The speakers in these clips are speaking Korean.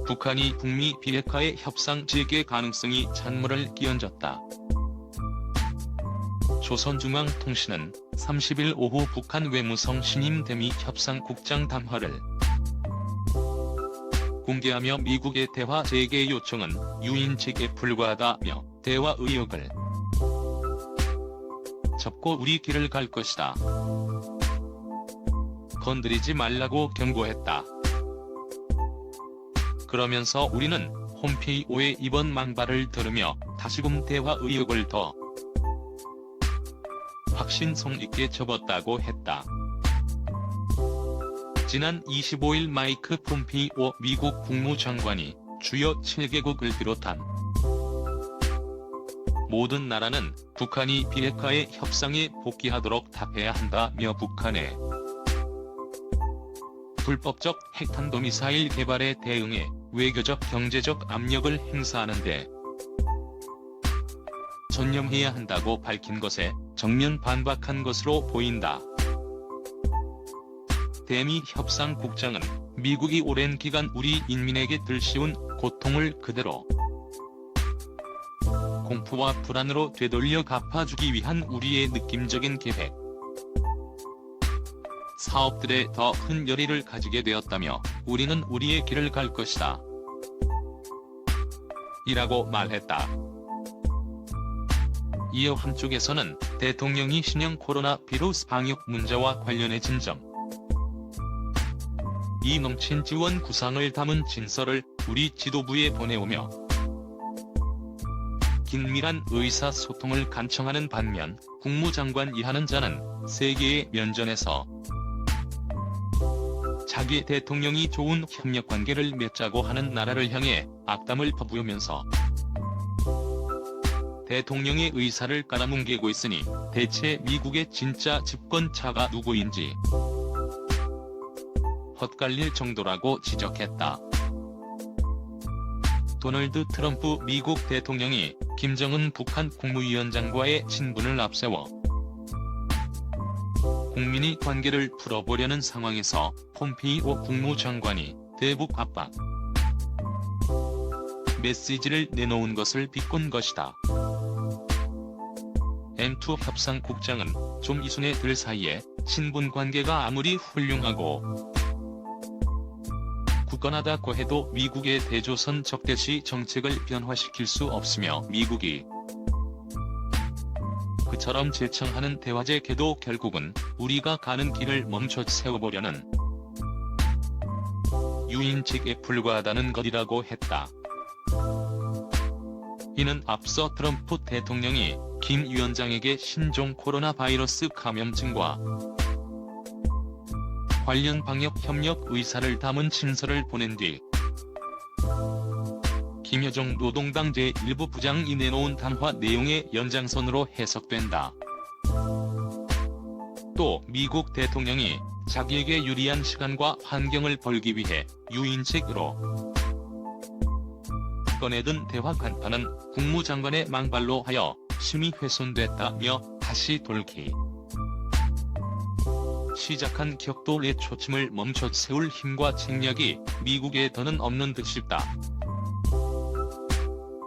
북한이 북미 비핵화의 협상 재개 가능성이 찬물을 끼얹었다. 조선중앙통신은 30일 오후 북한 외무성 신임 대미 협상국장 담화를 공개하며 미국의 대화 재개 요청은 유인책에 불과하다며 대화 의욕을 접고 우리 길을 갈 것이다. 건드리지 말라고 경고했다. 그러면서 우리는 폼페이오의 이번 망발을 들으며 다시금 대화 의욕을 더 확신성 있게 접었다고 했다. 지난 25일 마이크 폼페이오 미국 국무장관이 주요 7개국을 비롯한 모든 나라는 북한이 비핵화의 협상에 복귀하도록 답해야 한다며 북한의 불법적 핵탄도미사일 개발에 대응해 외교적 경제적 압력을 행사하는 데 전념해야 한다고 밝힌 것에 정면 반박한 것으로 보인다. 대미 협상국장은 미국이 오랜 기간 우리 인민에게 들씌운 고통을 그대로 공포와 불안으로 되돌려 갚아주기 위한 우리의 느낌적인 계획, 사업들에 더 큰 열의를 가지게 되었다며 우리는 우리의 길을 갈 것이다. 이라고 말했다. 이어 한쪽에서는 대통령이 신형 코로나 바이러스 방역 문제와 관련해진 점, 이 넘친 지원 구상을 담은 진서를 우리 지도부에 보내오며 긴밀한 의사소통을 간청하는 반면 국무장관 이하는 자는 세계의 면전에서 자기 대통령이 좋은 협력관계를 맺자고 하는 나라를 향해 악담을 퍼부으면서 대통령의 의사를 깔아뭉개고 있으니 대체 미국의 진짜 집권자가 누구인지 헛갈릴 정도라고 지적했다. 도널드 트럼프 미국 대통령이 김정은 북한 국무위원장과의 친분을 앞세워 국민이 관계를 풀어보려는 상황에서 폼페이오 국무장관이 대북 압박 메시지를 내놓은 것을 비꼰 것이다. M2 협상국장은 좀 이순에 들 사이에 친분 관계가 아무리 훌륭하고 굳건하다고 해도 미국의 대조선 적대시 정책을 변화시킬 수 없으며 미국이 그처럼 제청하는 대화제 개도 결국은 우리가 가는 길을 멈춰 세워보려는 유인책에 불과하다는 것이라고 했다. 이는 앞서 트럼프 대통령이 김 위원장에게 신종 코로나 바이러스 감염증과 관련 방역 협력 의사를 담은 친서를 보낸 뒤 김여정 노동당 제1부 부장이 내놓은 담화 내용의 연장선으로 해석된다. 또 미국 대통령이 자기에게 유리한 시간과 환경을 벌기 위해 유인책으로 꺼내든 대화 간판은 국무장관의 망발로 하여 심히 훼손됐다며 다시 돌기 시작한 격돌의 초침을 멈춰 세울 힘과 책략이 미국에 더는 없는 듯 싶다.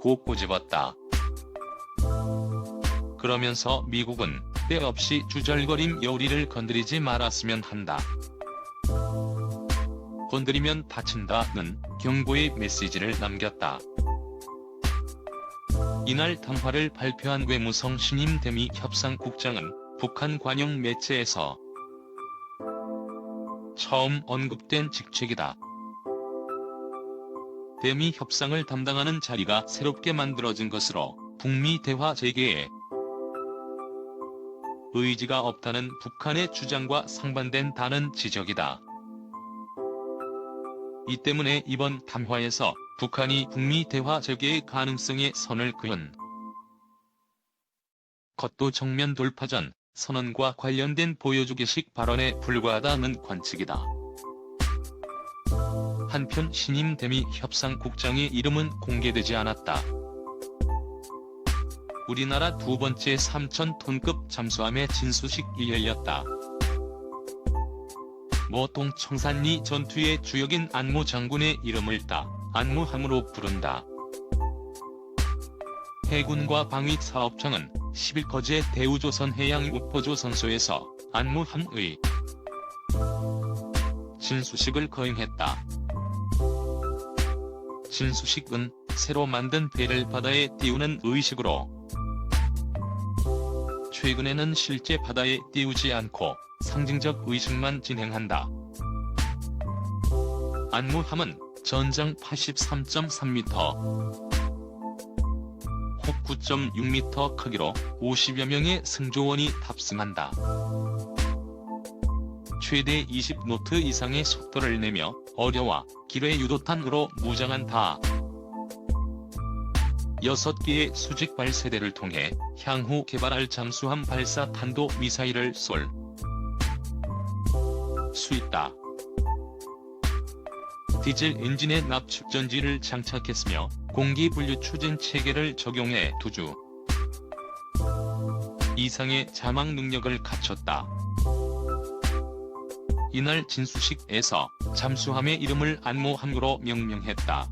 고 꼬집었다. 그러면서 미국은 때없이 주절거림 여우리를 건드리지 말았으면 한다. 건드리면 다친다는 경고의 메시지를 남겼다. 이날 담화를 발표한 외무성 신임 대미 협상국장은 북한 관영 매체에서 처음 언급된 직책이다. 대미 협상을 담당하는 자리가 새롭게 만들어진 것으로 북미 대화 재개에 의지가 없다는 북한의 주장과 상반된다는 지적이다. 이 때문에 이번 담화에서 북한이 북미 대화 재개의 가능성에 선을 그은 것도 정면 돌파 전 선언과 관련된 보여주기식 발언에 불과하다는 관측이다. 한편 신임 대미 협상국장의 이름은 공개되지 않았다. 우리나라 두 번째 3,000톤급 잠수함의 진수식이 열렸다. 모 동청산리 전투의 주역인 안모 장군의 이름을 따 안무함으로 부른다. 해군과 방위사업청은 11거제 대우조선해양우포조선소에서 안무함의 진수식을 거행했다. 진수식은 새로 만든 배를 바다에 띄우는 의식으로 최근에는 실제 바다에 띄우지 않고 상징적 의식만 진행한다. 안무함은 전장 83.3m, 혹 9.6m 크기로 50여 명의 승조원이 탑승한다. 최대 20노트 이상의 속도를 내며 어뢰와 기뢰 유도탄으로 무장한 다 6개의 수직 발세대를 통해 향후 개발할 잠수함 발사 탄도 미사일을 쏠 수 있다. 디젤 엔진에 납축 전지를 장착했으며 공기 분류 추진 체계를 적용해 2주 이상의 자막 능력을 갖췄다. 이날 진수식에서 잠수함의 이름을 안무함으로 명명했다.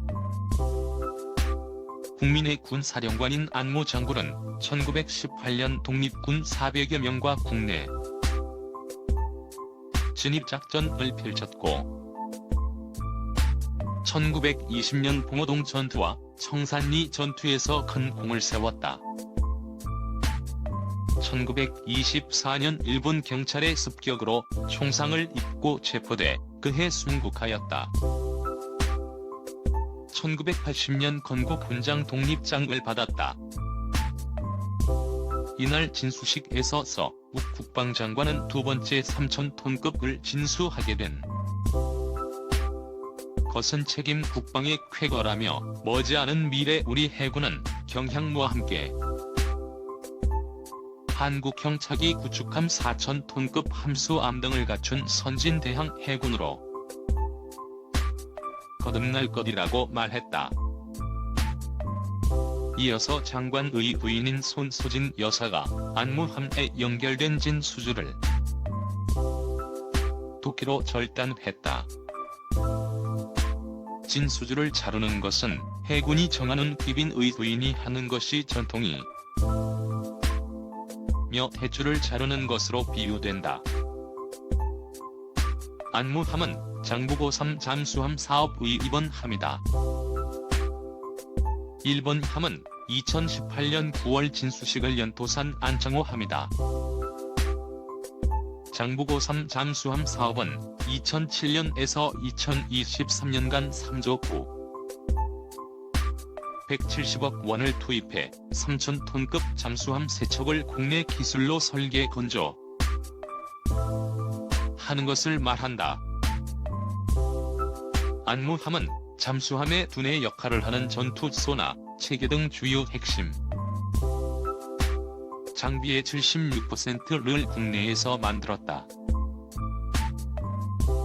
국민의 군사령관인 안무 장군은 1918년 독립군 400여 명과 국내 진입작전을 펼쳤고 1920년 봉오동 전투와 청산리 전투에서 큰功을 세웠다. 1924년 일본 경찰의 습격으로 총상을 입고 체포돼 그해 순국하였다. 1980년 건국 훈장 독립장을 받았다. 이날 진수식에서 서욱 국방장관은 두 번째 3,000톤급을 진수하게 된 것은 책임 국방의 쾌거라며 머지않은 미래 우리 해군은 경향무와 함께 한국형 차기 구축함 4,000톤급 함수함 등을 갖춘 선진 대항 해군으로 거듭날 것이라고 말했다. 이어서 장관의 부인인 손소진 여사가 안무함에 연결된 진수주를 도끼로 절단했다. 진수주를 자르는 것은 해군이 정하는 귀빈의 부인이 하는 것이 전통이 며 대추를 자르는 것으로 비유된다. 안무함은 장부고3 잠수함 사업의 2번 함이다. 1번 함은 2018년 9월 진수식을 연토산 안창호 함이다. 장부고3 잠수함 사업은 2007년에서 2023년간 3조 170억 원을 투입해 3,000톤급 잠수함 3척을 국내 기술로 설계 건조 하는 것을 말한다. 안무함은 잠수함의 두뇌 역할을 하는 전투소나 체계 등 주요 핵심 장비의 76%를 국내에서 만들었다.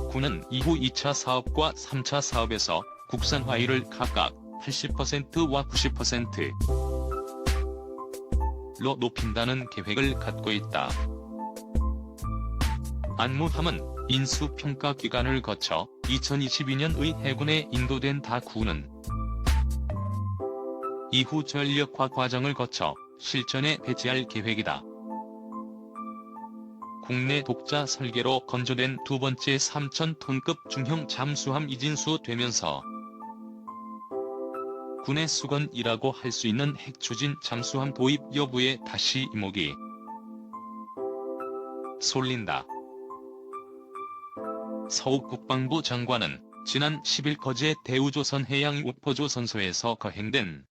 군은 이후 2차 사업과 3차 사업에서 국산화율을 각각 80%와 90%로 높인다는 계획을 갖고 있다. 안무함은 인수평가 기간을 거쳐 2022년의 해군에 인도된 다 구는 이후 전력화 과정을 거쳐 실전에 배치할 계획이다. 국내 독자 설계로 건조된 두 번째 3,000톤급 중형 잠수함 이진수되면서 군의 수건이라고 할 수 있는 핵추진 잠수함 도입 여부에 다시 이목이 쏠린다. 서욱 국방부 장관은 지난 10일 거제 대우조선해양우포조선소에서 거행된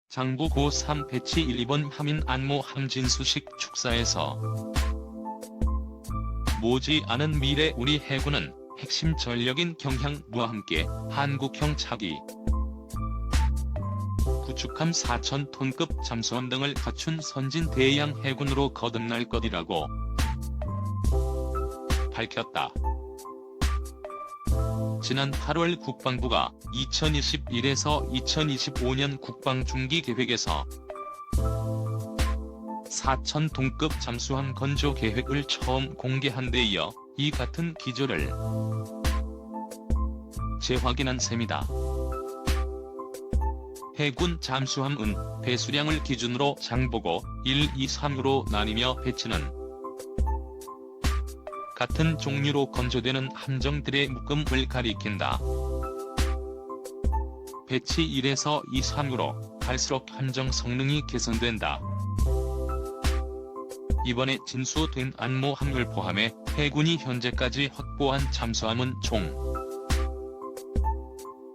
장부 고3 배치 1, 2번 함인 안무함 진수식 축사에서 모지않은 미래 우리 해군은 핵심 전력인 경향무와 함께 한국형 차기 구축함 4,000톤급 잠수함 등을 갖춘 선진 대양 해군으로 거듭날 것이라고 밝혔다. 지난 8월 국방부가 2021에서 2025년 국방중기계획에서 4,000톤급 잠수함 건조 계획을 처음 공개한 데 이어 이 같은 기조를 재확인한 셈이다. 해군 잠수함은 배수량을 기준으로 장보고 1, 2, 3으로 나뉘며 배치는 같은 종류로 건조되는 함정들의 묶음을 가리킨다. 배치 1에서 2, 3으로 갈수록 함정 성능이 개선된다. 이번에 진수된 안모함을 포함해 해군이 현재까지 확보한 잠수함은 총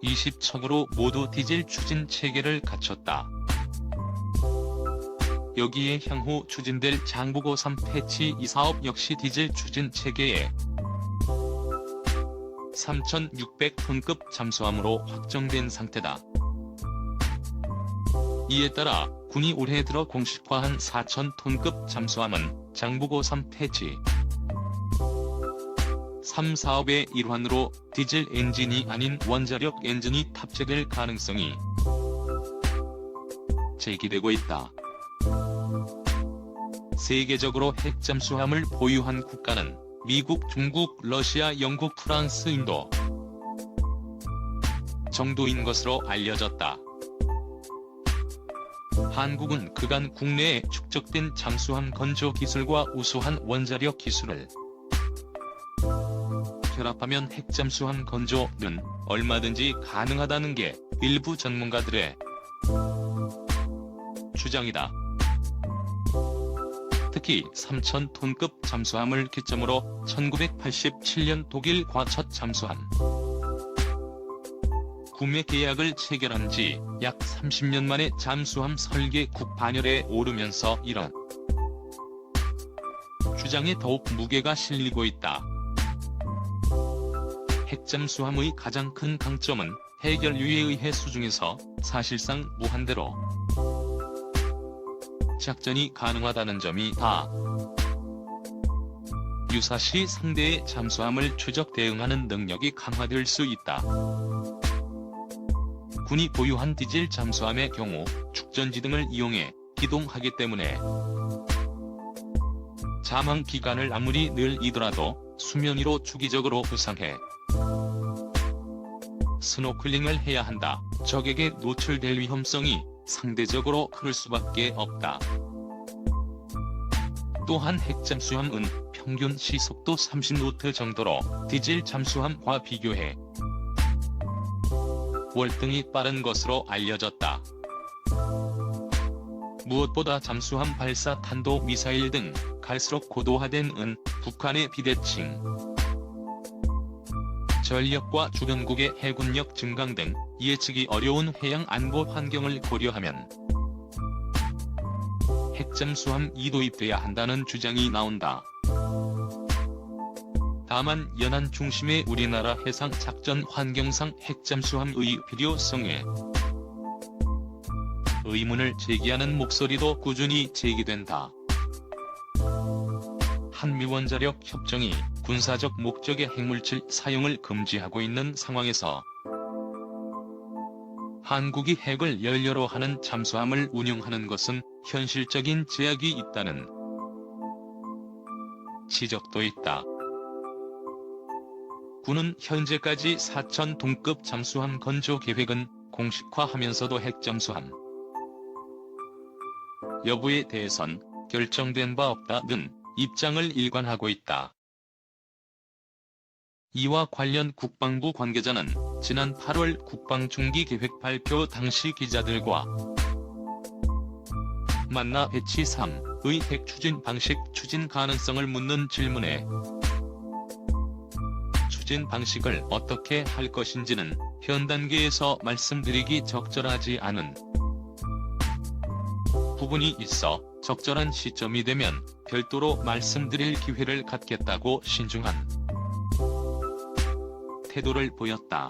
20척으로 모두 디젤 추진 체계를 갖췄다. 여기에 향후 추진될 장보고 3 패치 2 사업 역시 디젤 추진 체계에 3,600톤급 잠수함으로 확정된 상태다. 이에 따라 군이 올해 들어 공식화한 4,000톤급 잠수함은 장보고 3 패치 3 사업의 일환으로 디젤 엔진이 아닌 원자력 엔진이 탑재될 가능성이 제기되고 있다. 세계적으로 핵잠수함을 보유한 국가는 미국, 중국, 러시아, 영국, 프랑스, 인도 정도인 것으로 알려졌다. 한국은 그간 국내에 축적된 잠수함 건조 기술과 우수한 원자력 기술을 결합하면 핵잠수함 건조는 얼마든지 가능하다는 게 일부 전문가들의 주장이다. 특히 3,000톤급 잠수함을 기점으로 1987년 독일과 첫 잠수함 구매 계약을 체결한 지 약 30년 만에 잠수함 설계국 반열에 오르면서 이런 주장에 더욱 무게가 실리고 있다. 핵잠수함의 가장 큰 강점은 해결 유해의 수중에서 사실상 무한대로 작전이 가능하다는 점이다. 유사시 상대의 잠수함을 추적 대응하는 능력이 강화될 수 있다. 군이 보유한 디젤 잠수함의 경우 축전지 등을 이용해 기동하기 때문에 잠항 기간을 아무리 늘리더라도 수면 위로 주기적으로 부상해 스노클링을 해야 한다. 적에게 노출될 위험성이 상대적으로 클 수밖에 없다. 또한 핵잠수함은 평균 시속도 30노트 정도로 디젤 잠수함과 비교해 월등히 빠른 것으로 알려졌다. 무엇보다 잠수함 발사 탄도미사일 등 갈수록 고도화된 북한의 비대칭 전력과 주변국의 해군력 증강 등 예측이 어려운 해양 안보 환경을 고려하면 핵잠수함이 도입돼야 한다는 주장이 나온다. 다만 연안 중심의 우리나라 해상 작전 환경상 핵잠수함의 필요성에 의문을 제기하는 목소리도 꾸준히 제기된다. 한미원자력 협정이 군사적 목적의 핵물질 사용을 금지하고 있는 상황에서 한국이 핵을 연료로 하는 잠수함을 운용하는 것은 현실적인 제약이 있다는 지적도 있다. 군은 현재까지 4,000톤급 잠수함 건조 계획은 공식화하면서도 핵잠수함 여부에 대해선 결정된 바 없다는 입장을 일관하고 있다. 이와 관련 국방부 관계자는 지난 8월 국방중기계획 발표 당시 기자들과 만나 배치 3의 핵 추진 방식 추진 가능성을 묻는 질문에 추진 방식을 어떻게 할 것인지는 현 단계에서 말씀드리기 적절하지 않은 부분이 있어 적절한 시점이 되면 별도로 말씀드릴 기회를 갖겠다고 신중한 태도를 보였다.